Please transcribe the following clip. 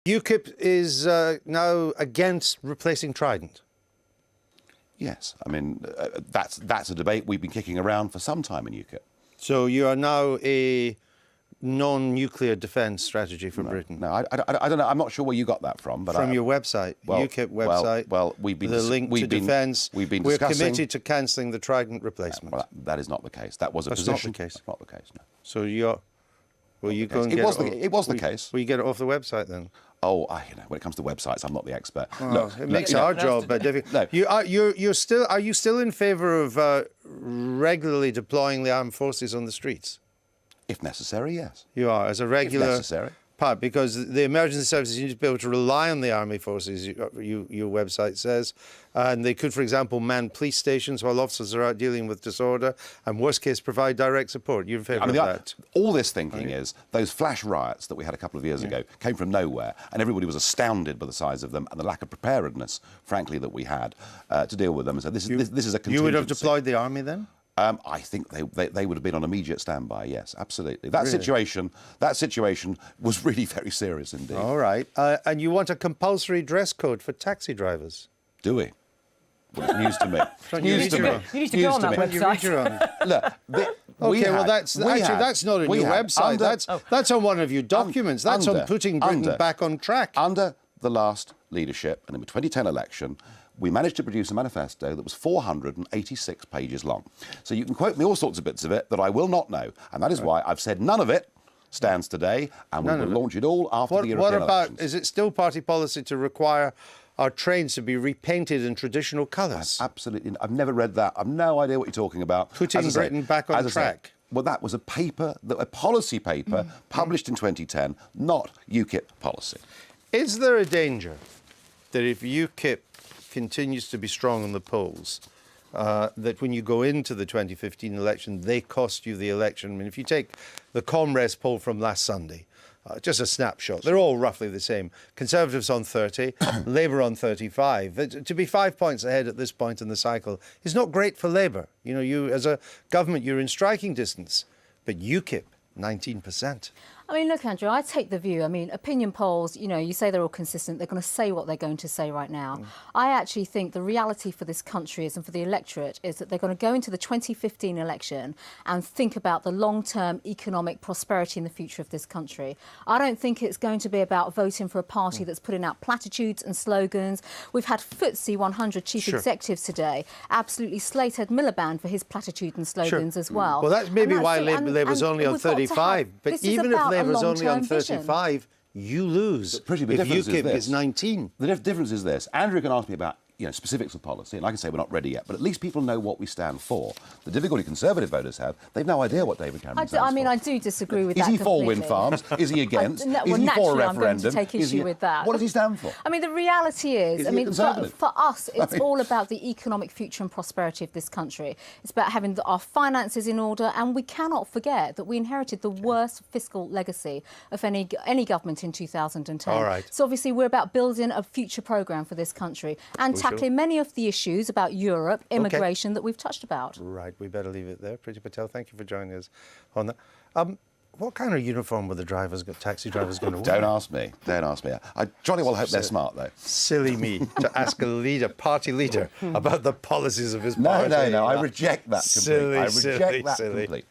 UKIP is now against replacing Trident. Yes, I mean, that's a debate we've been kicking around for some time in UKIP. So you are now a non-nuclear defence strategy for Britain? No, I don't know. I'm not sure where you got that from. But from your website, UKIP website. Well, we've been the link to defence. We're committed to cancelling the Trident replacement. Well, that is not the case. That was a That's position. Not the case. That's not the case. No. So you're. Well, you go and it get was it. It was the case. Will you get it off the website then? Oh, when it comes to websites, I'm not the expert. Look, it makes our job difficult. No. Are you still in favour of regularly deploying the armed forces on the streets? If necessary, yes. You are, as a regular necessary. part, because the emergency services need to be able to rely on the army forces, your website says, and they could, for example, man police stations while officers are out dealing with disorder, and worst case, provide direct support. You're in favour of that? All this thinking is, those flash riots that we had a couple of years ago came from nowhere, and everybody was astounded by the size of them and the lack of preparedness, frankly, that we had to deal with them. So this is a contingency. You would have deployed the army then? I think they would have been on immediate standby. Yes, absolutely. That situation was really very serious indeed. All right, and you want a compulsory dress code for taxi drivers? Do we? Well, it's news to me. News to me. You need to go on that website. Look, that's not on your website. That's on one of your documents. That's on putting Britain back on track. Under the last leadership and in the 2010 election, we managed to produce a manifesto that was 486 pages long. So you can quote me all sorts of bits of it that I will not know. And that is why I've said none of it stands today, and we will launch it all after the European elections. Is it still party policy to require our trains to be repainted in traditional colours? Absolutely. I've never read that. I've no idea what you're talking about. Putting Britain back on track. Well, that was a policy paper published in 2010, not UKIP policy. Is there a danger that if UKIP continues to be strong on the polls, that when you go into the 2015 election, they cost you the election? I mean, if you take the Comres poll from last Sunday, just a snapshot, they're all roughly the same. Conservatives on 30, Labour on 35. To be 5 points ahead at this point in the cycle is not great for Labour. You know, you as a government, you're in striking distance, but UKIP, 19%. I mean, look, Andrew, I take the view, I mean, opinion polls, you know, you say they're all consistent, they're going to say what they're going to say right now. I actually think the reality for this country is, and for the electorate, is that they're going to go into the 2015 election and think about the long-term economic prosperity in the future of this country. I don't think it's going to be about voting for a party that's putting out platitudes and slogans. We've had FTSE 100 chief executives today absolutely slate Ed Miliband for his platitudes and slogans as well. Well, that's maybe why Labour's only on 35, but even if Labour's only on 35, you lose. If UKIP is 19. The difference is this. Andrew can ask me about specifics of policy, and I can say we're not ready yet, but at least people know what we stand for. The difficulty Conservative voters have, they've no idea what David Cameron stands for. I mean, I do disagree with that. Is he for wind farms? Is he against? Is he for a referendum? I'm going to take issue with that. What does he stand for? I mean, the reality is, I mean, for us, it's all about the economic future and prosperity of this country. It's about having our finances in order, and we cannot forget that we inherited the worst fiscal legacy of any government in 2010. All right. So obviously, we're about building a future programme for this country and tackling many of the issues about Europe, immigration that we've touched about. Right, we better leave it there. Priti Patel, thank you for joining us on that. What kind of uniform were the taxi drivers going to wear? Don't ask me. Don't ask me. I jolly well hope they're smart, though. Silly me to ask a party leader, about the policies of his party. No, I reject that completely. I reject that completely.